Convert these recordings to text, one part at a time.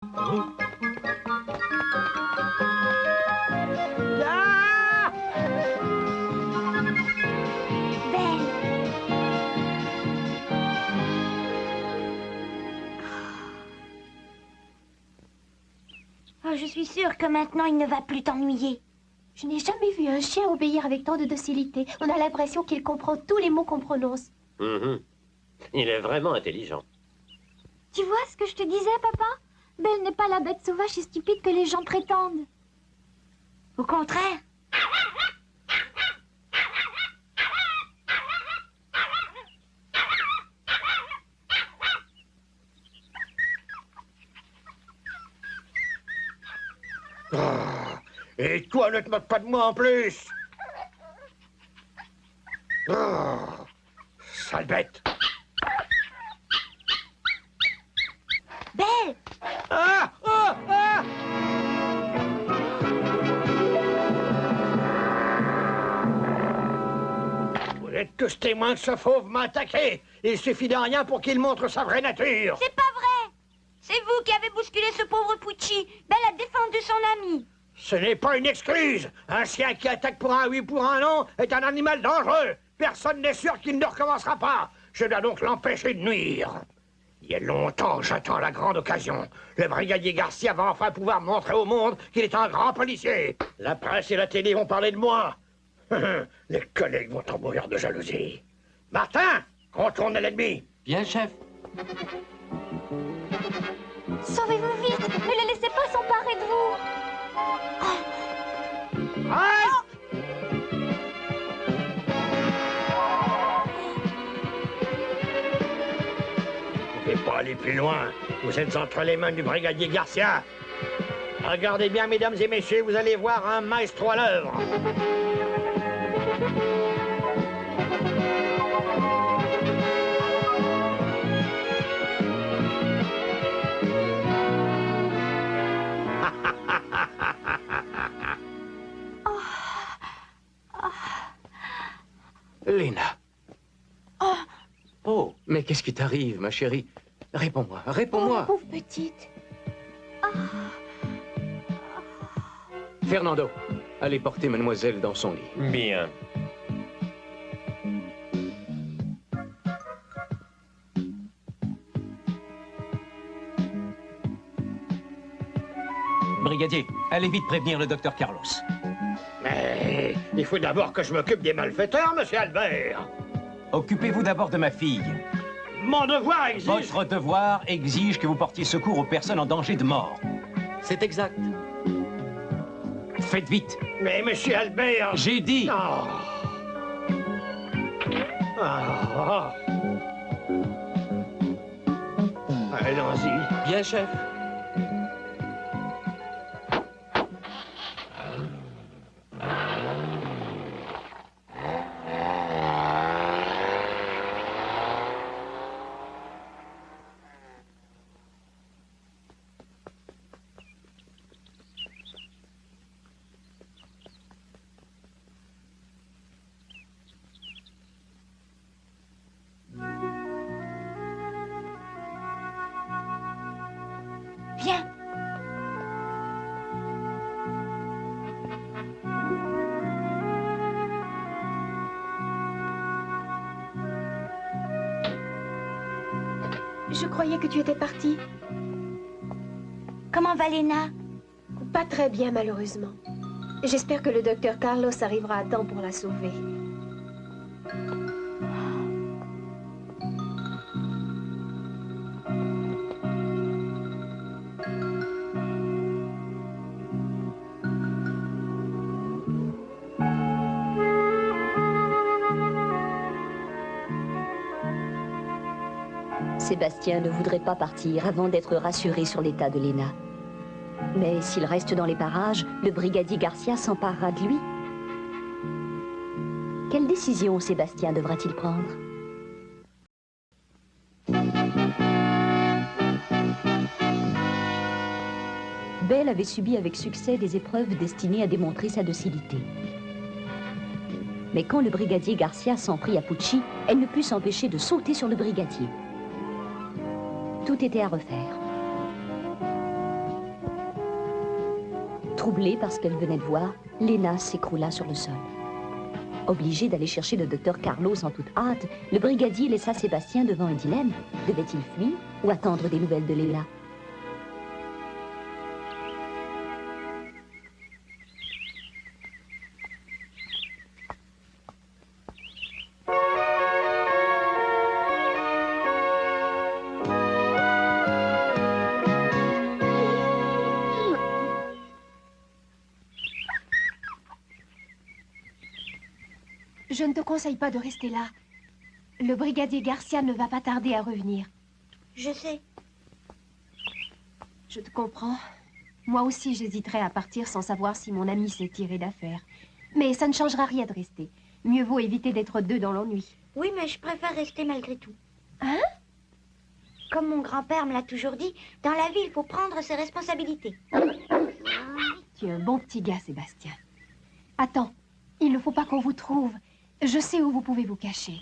Ah! Belle. Oh, je suis sûre que maintenant il ne va plus t'ennuyer. Je n'ai jamais vu un chien obéir avec tant de docilité. On a l'impression qu'il comprend tous les mots qu'on prononce. Il est vraiment intelligent. Tu vois ce que je te disais, papa? Belle n'est pas la bête sauvage et stupide que les gens prétendent. Au contraire. Et toi, ne te moque pas de moi en plus. Sale bête. Belle! Ah! Ah! Ah! Vous êtes tous témoins que ce fauve m'a attaqué. Il suffit de rien pour qu'il montre sa vraie nature. C'est pas vrai! C'est vous qui avez bousculé ce pauvre Pucci. Belle a défendu son ami. Ce n'est pas une excuse. Un chien qui attaque pour un oui, pour un non, est un animal dangereux. Personne n'est sûr qu'il ne recommencera pas. Je dois donc l'empêcher de nuire. Il y a longtemps que j'attends la grande occasion. Le brigadier Garcia va enfin pouvoir montrer au monde qu'il est un grand policier. La presse et la télé vont parler de moi. Les collègues vont en mourir de jalousie. Martin, contourne l'ennemi. Bien, chef. Sauvez-vous vite! Ne les laissez pas s'emparer de vous! Halt! Vous ne pouvez pas aller plus loin. Vous êtes entre les mains du brigadier Garcia. Regardez bien, mesdames et messieurs, vous allez voir un maestro à l'œuvre. Lena. Oh, mais qu'est-ce qui t'arrive, ma chérie? Réponds-moi, réponds-moi. Pauvre petite. Fernando, allez porter mademoiselle dans son lit. Bien. Brigadier, allez vite prévenir le docteur Carlos. Mais il faut d'abord que je m'occupe des malfaiteurs, monsieur Albert. Occupez-vous d'abord de ma fille. Mon devoir exige... Votre devoir exige que vous portiez secours aux personnes en danger de mort. C'est exact. Faites vite. Mais monsieur Albert... J'ai dit. Oh. Ah. Allons-y. Bien, chef. Viens! Je croyais que tu étais partie. Comment va Lena? Pas très bien, malheureusement. J'espère que le docteur Carlos arrivera à temps pour la sauver. Sébastien ne voudrait pas partir avant d'être rassuré sur l'état de Lena. Mais s'il reste dans les parages, le brigadier Garcia s'emparera de lui. Quelle décision Sébastien devra-t-il prendre? Belle avait subi avec succès des épreuves destinées à démontrer sa docilité. Mais quand le brigadier Garcia s'en prit à Pucci, elle ne put s'empêcher de sauter sur le brigadier. Tout était à refaire. Troublée par ce qu'elle venait de voir, Lena s'écroula sur le sol. Obligé d'aller chercher le docteur Carlos en toute hâte, le brigadier laissa Sébastien devant un dilemme. Devait-il fuir ou attendre des nouvelles de Lena? Je ne te conseille pas de rester là. Le brigadier Garcia ne va pas tarder à revenir. Je sais. Je te comprends. Moi aussi, j'hésiterais à partir sans savoir si mon ami s'est tiré d'affaire. Mais ça ne changera rien de rester. Mieux vaut éviter d'être deux dans l'ennui. Oui, mais je préfère rester malgré tout. Hein? Comme mon grand-père me l'a toujours dit, dans la vie, il faut prendre ses responsabilités. Tu es un bon petit gars, Sébastien. Attends, il ne faut pas qu'on vous trouve. Je sais où vous pouvez vous cacher.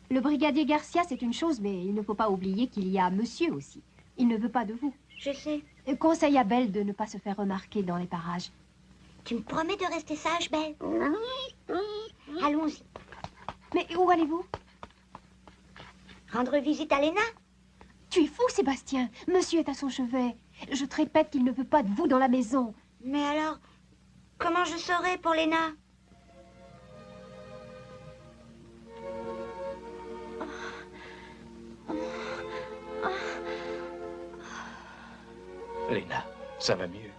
Le brigadier Garcia, c'est une chose, mais il ne faut pas oublier qu'il y a monsieur aussi. Il ne veut pas de vous. Je sais. Conseille à Belle de ne pas se faire remarquer dans les parages. Tu me promets de rester sage, Belle? Allons-y. Mais où allez-vous? Rendre visite à Léna? Tu es fou, Sébastien. Monsieur est à son chevet. Je te répète qu'il ne veut pas de vous dans la maison. Mais alors, comment je saurai pour Léna? Lena, ça va mieux.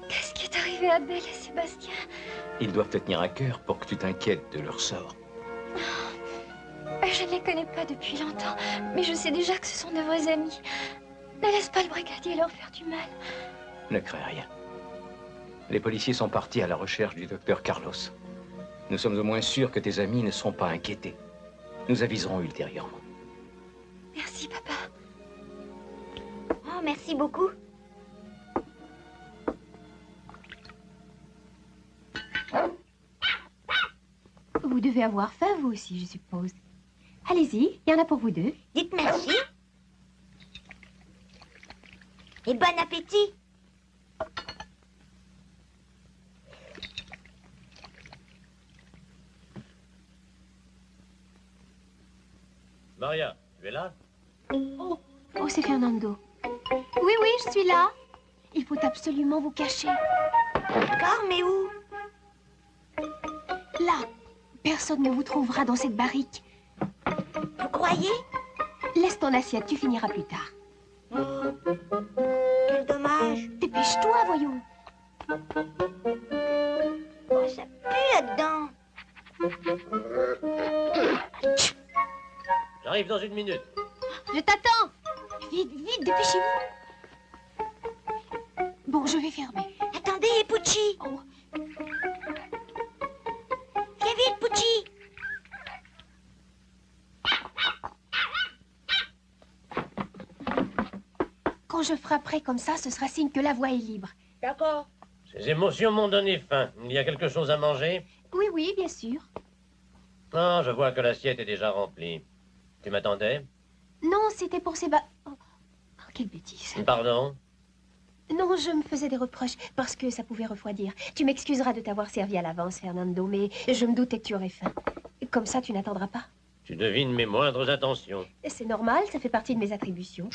Qu'est-ce qui est arrivé à Belle et Sébastien? Ils doivent te tenir à cœur pour que tu t'inquiètes de leur sort. Je ne les connais pas depuis longtemps, mais je sais déjà que ce sont de vrais amis. Ne laisse pas le brigadier leur faire du mal. Ne crains rien. Les policiers sont partis à la recherche du docteur Carlos. Nous sommes au moins sûrs que tes amis ne seront pas inquiétés. Nous aviserons ultérieurement. Merci, papa. Oh, merci beaucoup. Vous devez avoir faim, vous aussi, je suppose. Allez-y, il y en a pour vous deux. Dites merci. Et bon appétit. Maria, tu es là? Oh, c'est Fernando. Oui, oui, je suis là. Il faut absolument vous cacher. D'accord, mais où? Là, personne ne vous trouvera dans cette barrique. Vous croyez? Laisse ton assiette, tu finiras plus tard. Oh, quel dommage. Dépêche-toi, voyons. Oh, ça pue là-dedans. J'arrive dans une minute. Je t'attends. Vite, vite, dépêchez-vous. Bon, je vais fermer. Attendez, Pucci. Oh. Viens vite, Pucci. Quand je frapperai comme ça, ce sera signe que la voie est libre. D'accord. Ces émotions m'ont donné faim. Il y a quelque chose à manger? Oui, oui, bien sûr. Non, je vois que l'assiette est déjà remplie. Tu m'attendais? Non, c'était pour Oh, quelle bêtise. Pardon? Non, je me faisais des reproches parce que ça pouvait refroidir. Tu m'excuseras de t'avoir servi à l'avance, Fernando, mais je me doutais que tu aurais faim. Comme ça, tu n'attendras pas. Tu devines mes moindres intentions. C'est normal, ça fait partie de mes attributions.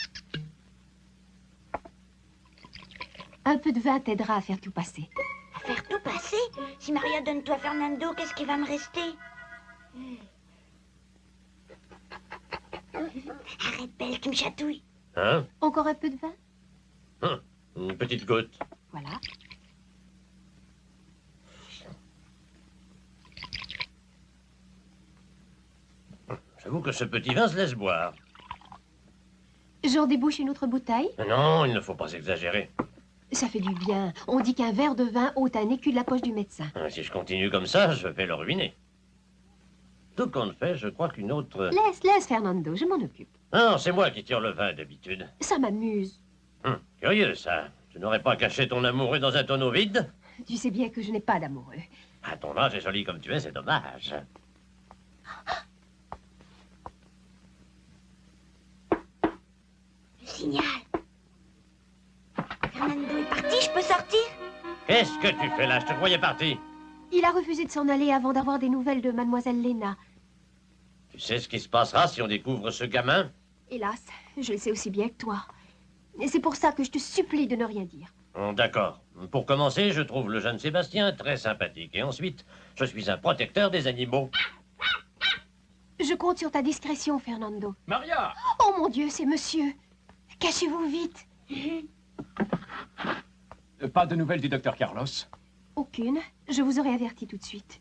Un peu de vin t'aidera à faire tout passer. À faire tout passer? Si Maria donne toi Fernando, qu'est-ce qui va me rester? Arrête, Belle, tu me chatouilles. Hein? Encore un peu de vin? Une petite goutte. Voilà. J'avoue que ce petit vin se laisse boire. J'en débouche une autre bouteille? Mais non, il ne faut pas exagérer. Ça fait du bien. On dit qu'un verre de vin ôte un écu de la poche du médecin. Si je continue comme ça, je vais le ruiner. Tout compte fait, je crois qu'une autre... Laisse, Fernando, je m'en occupe. Non, c'est moi qui tire le vin d'habitude. Ça m'amuse. Curieux, ça. Tu n'aurais pas caché ton amoureux dans un tonneau vide? Tu sais bien que je n'ai pas d'amoureux. À ton âge et jolie comme tu es, c'est dommage. Le signal. Fernando est parti, je peux sortir? Qu'est-ce que tu fais là? Je te croyais parti. Il a refusé de s'en aller avant d'avoir des nouvelles de mademoiselle Lena. Tu sais ce qui se passera si on découvre ce gamin? Hélas, je le sais aussi bien que toi. Et c'est pour ça que je te supplie de ne rien dire. D'accord. Pour commencer, je trouve le jeune Sébastien très sympathique. Et ensuite, je suis un protecteur des animaux. Je compte sur ta discrétion, Fernando. Maria! Oh mon Dieu, c'est monsieur. Cachez-vous vite. Pas de nouvelles du docteur Carlos? Aucune. Je vous aurais averti tout de suite.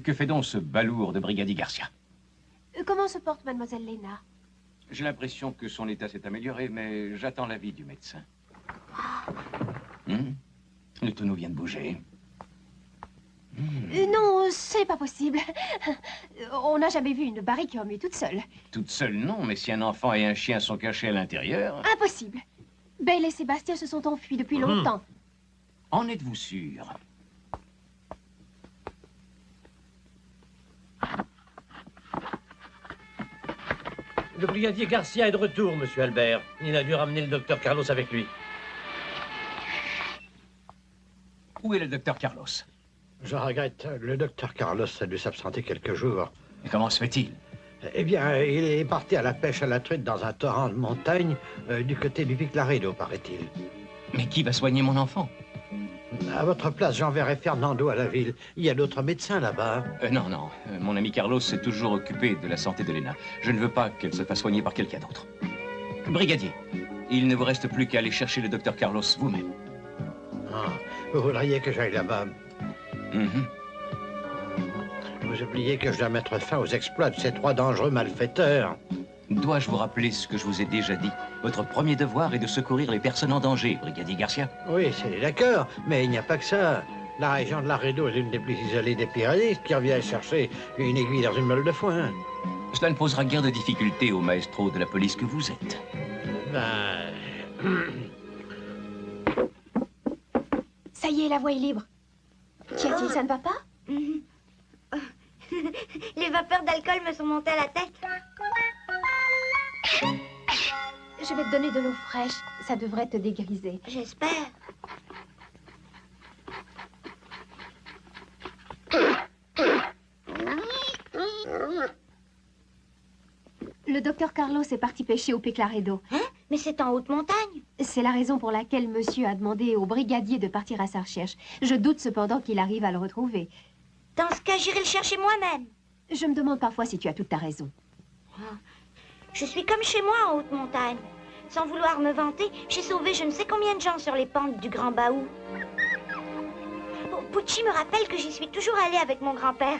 Que fait donc ce balourd de Brigadier Garcia? Comment se porte mademoiselle Lena? J'ai l'impression que son état s'est amélioré, mais j'attends l'avis du médecin. Le tonneau vient de bouger. Non, c'est pas possible. On n'a jamais vu une barrique remuer toute seule. Toute seule, non, mais si un enfant et un chien sont cachés à l'intérieur... Impossible. Belle et Sébastien se sont enfuis depuis longtemps. En êtes-vous sûr? Le brigadier Garcia est de retour, monsieur Albert. Il a dû ramener le docteur Carlos avec lui. Où est le docteur Carlos? Je regrette, le docteur Carlos a dû s'absenter quelques jours. Et comment se fait-il? Eh bien, il est parti à la pêche à la truite dans un torrent de montagne du côté du Pic Laredo, paraît-il. Mais qui va soigner mon enfant? À votre place, j'enverrai Fernando à la ville. Il y a d'autres médecins là-bas. Non, non. Mon ami Carlos s'est toujours occupé de la santé de Lena. Je ne veux pas qu'elle se fasse soigner par quelqu'un d'autre. Brigadier, il ne vous reste plus qu'à aller chercher le docteur Carlos vous-même. Ah, vous voudriez que j'aille là-bas? Mhm. Vous oubliez que je dois mettre fin aux exploits de ces trois dangereux malfaiteurs. Dois-je vous rappeler ce que je vous ai déjà dit? Votre premier devoir est de secourir les personnes en danger, Brigadier Garcia. Oui, c'est d'accord, mais il n'y a pas que ça. La région de Laredo est l'une des plus isolées des Pyrénées. Qui revient chercher une aiguille dans une meule de foin? Cela ne posera guère de difficulté au maestro de la police que vous êtes. Ça y est, la voie est libre. Qu'y a-t-il, ça ne va pas? Les vapeurs d'alcool me sont montées à la tête. Je vais te donner de l'eau fraîche. Ça devrait te dégriser. J'espère. Le docteur Carlos est parti pêcher au Pic Laredo. Hein? Mais c'est en haute montagne. C'est la raison pour laquelle monsieur a demandé au brigadier de partir à sa recherche. Je doute cependant qu'il arrive à le retrouver. Dans ce cas, j'irai le chercher moi-même. Je me demande parfois si tu as toute ta raison. Je suis comme chez moi en haute montagne. Sans vouloir me vanter, j'ai sauvé je ne sais combien de gens sur les pentes du Grand Baou. Pucci me rappelle que j'y suis toujours allée avec mon grand-père.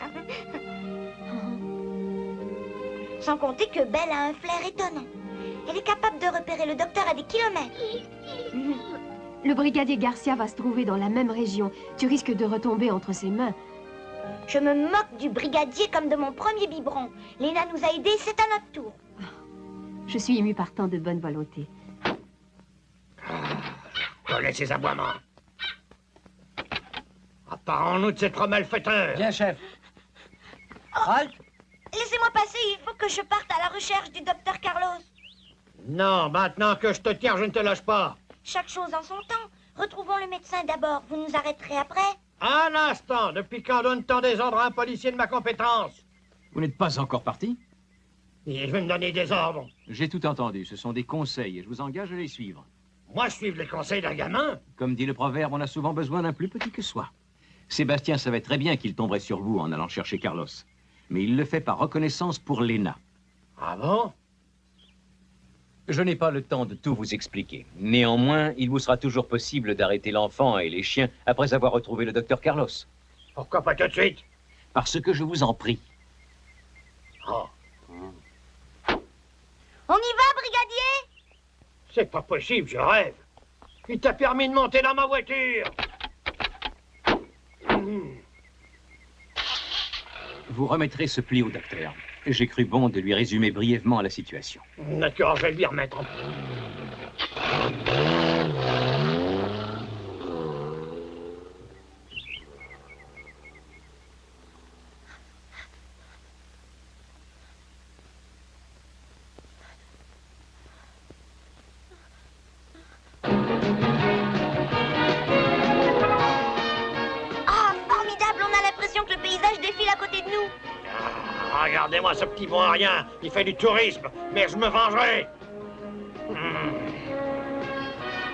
Sans compter que Belle a un flair étonnant. Elle est capable de repérer le docteur à des kilomètres. Le brigadier Garcia va se trouver dans la même région. Tu risques de retomber entre ses mains. Je me moque du brigadier comme de mon premier biberon. Lena nous a aidés, c'est à notre tour. Je suis émue par tant de bonne volonté. Collez ces aboiements. Apparons-nous de ces trois malfaiteurs. Bien, chef. Halt! Laissez-moi passer, il faut que je parte à la recherche du docteur Carlos. Non, maintenant que je te tiens, je ne te lâche pas. Chaque chose en son temps. Retrouvons le médecin d'abord, vous nous arrêterez après. Un instant, depuis quand donne tant des ordres à un policier de ma compétence? Vous n'êtes pas encore parti? Et je vais me donner des ordres. J'ai tout entendu. Ce sont des conseils et je vous engage à les suivre. Moi, je suis les conseils d'un gamin. Comme dit le proverbe, on a souvent besoin d'un plus petit que soi. Sébastien savait très bien qu'il tomberait sur vous en allant chercher Carlos. Mais il le fait par reconnaissance pour Lena. Ah bon? Je n'ai pas le temps de tout vous expliquer. Néanmoins, il vous sera toujours possible d'arrêter l'enfant et les chiens après avoir retrouvé le docteur Carlos. Pourquoi pas tout de suite? Parce que je vous en prie. Oh, On y va, brigadier? c'est pas possible, je rêve. Il t'a permis de monter dans ma voiture. Vous remettrez ce pli au docteur. J'ai cru bon de lui résumer brièvement la situation. D'accord, je vais lui remettre. moi, ce petit bon à rien. Il fait du tourisme, mais je me vengerai.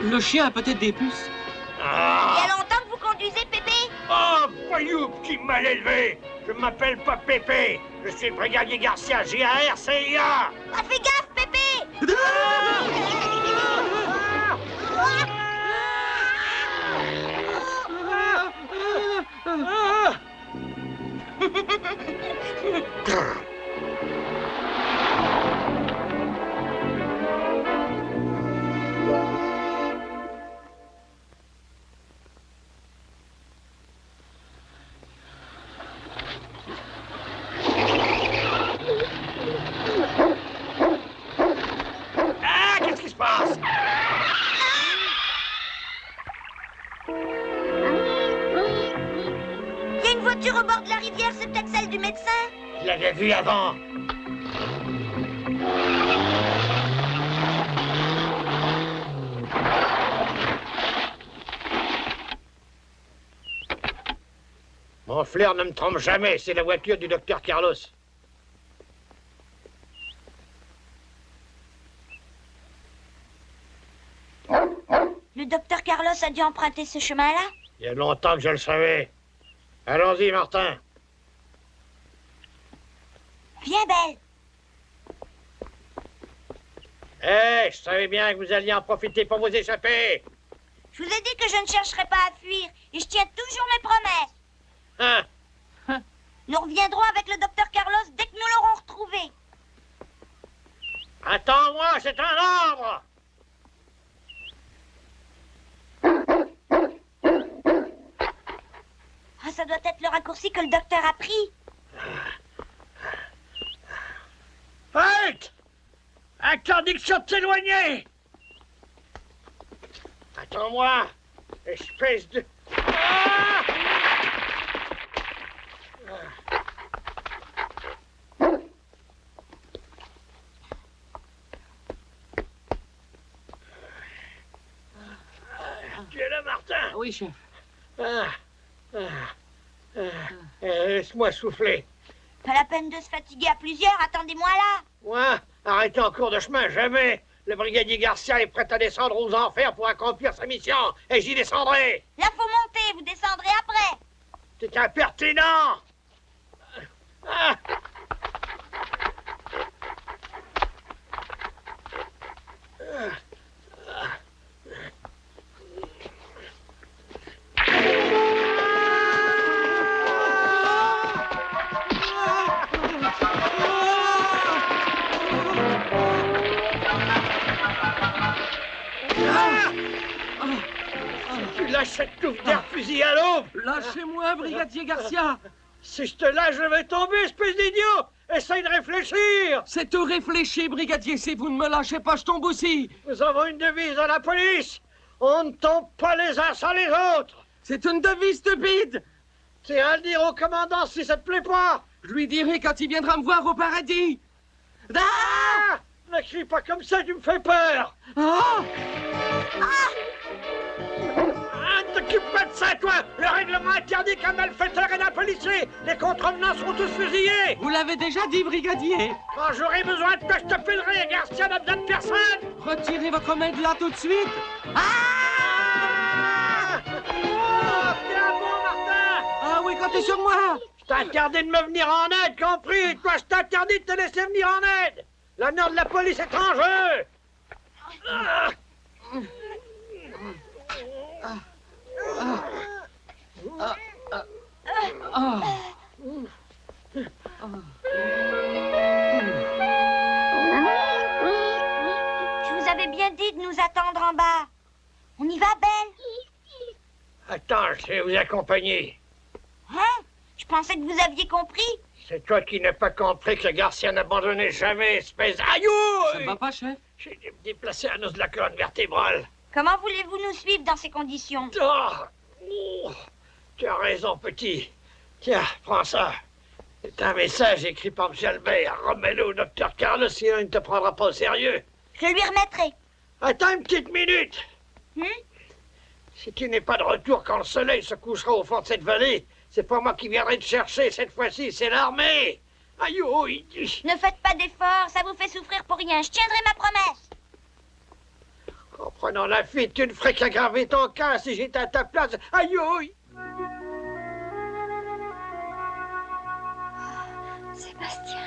Le chien a peut-être des puces. Il y Ah. a longtemps que vous conduisez, Pépé? Oh, voyou, petit mal élevé. Je m'appelle pas Pépé. Je suis le brigadier Garcia, Garcia. Ah, fais gaffe, Pépé! Ah, qu'est-ce qui se passe? Il y a une voiture au bord de la rivière, c'est peut-être celle du médecin? Je l'avais vu avant. Mon flair ne me trompe jamais, c'est la voiture du docteur Carlos. Le docteur Carlos a dû emprunter ce chemin-là? Il y a longtemps que je le savais. Allons-y, Martin. Viens, Belle. Eh, je savais bien que vous alliez en profiter pour vous échapper. Je vous ai dit que je ne chercherai pas à fuir, et je tiens toujours mes promesses. Hein? Nous reviendrons avec le docteur Carlos dès que nous l'aurons retrouvé. Attends-moi, c'est un ordre. Ah, ça doit être le raccourci que le docteur a pris. Halte! Interdiction de s'éloigner! Attends-moi, espèce de... Ah! Tu es là, Martin? Oui, chef. Laisse-moi souffler. Pas la peine de se fatiguer à plusieurs, attendez-moi là. Moi, arrêtez en cours de chemin, jamais. Le brigadier Garcia est prêt à descendre aux enfers pour accomplir sa mission, et j'y descendrai. Là, faut monter, vous descendrez après. T'es impertinent. Ah. Tu lâches cette touffe d'air fusil à l'aube. Lâchez-moi, brigadier Garcia. Si je te lâche, je vais tomber, espèce d'idiot. Essaye de réfléchir. C'est tout réfléchi, brigadier. Si vous ne me lâchez pas, je tombe aussi. Nous avons une devise à la police. On ne tombe pas les uns sans les autres. C'est une devise stupide. C'est à le dire au commandant si ça te plaît pas. Je lui dirai quand il viendra me voir au paradis. Ah! Ne crie pas comme ça, tu me fais peur. Ah! Ne t'occupe pas de ça, toi. Le règlement interdit qu'un malfaiteur et un policier. Les contrevenants seront tous fusillés. Vous l'avez déjà dit, brigadier. Quand j'aurai besoin de toi, je t'appellerai. Garcia n'a besoin de personne. Retirez votre main de là tout de suite. Ah! Oh, tiens bon, Martin. Ah oui, comptez sur moi. Je t'interdis de me venir en aide, compris? Toi, je t'interdis de te laisser venir en aide. L'honneur de la police est en jeu. Ah! Je vous avais bien dit de nous attendre en bas. On y va, Belle? Attends, je vais vous accompagner. Hein? Je pensais que vous aviez compris. C'est toi qui n'as pas compris que Garcia n'abandonnait jamais, espèce... Aïe! Ça ne va pas, chef? J'ai dû me déplacer un os de la colonne vertébrale. Comment voulez-vous nous suivre dans ces conditions? Oh, tu as raison, petit. Tiens, prends ça. C'est un message écrit par M. Albert. Remets-le au docteur Carlos, sinon il ne te prendra pas au sérieux. Je lui remettrai. Attends une petite minute. Si tu n'es pas de retour quand le soleil se couchera au fond de cette vallée, c'est pas moi qui viendrai te chercher cette fois-ci, c'est l'armée. Aïe, aïe. Ne faites pas d'efforts, ça vous fait souffrir pour rien. Je tiendrai ma promesse. En prenant la fuite, tu ne ferais qu'aggraver ton cas si j'étais à ta place. Aïe, aïe. Sébastien.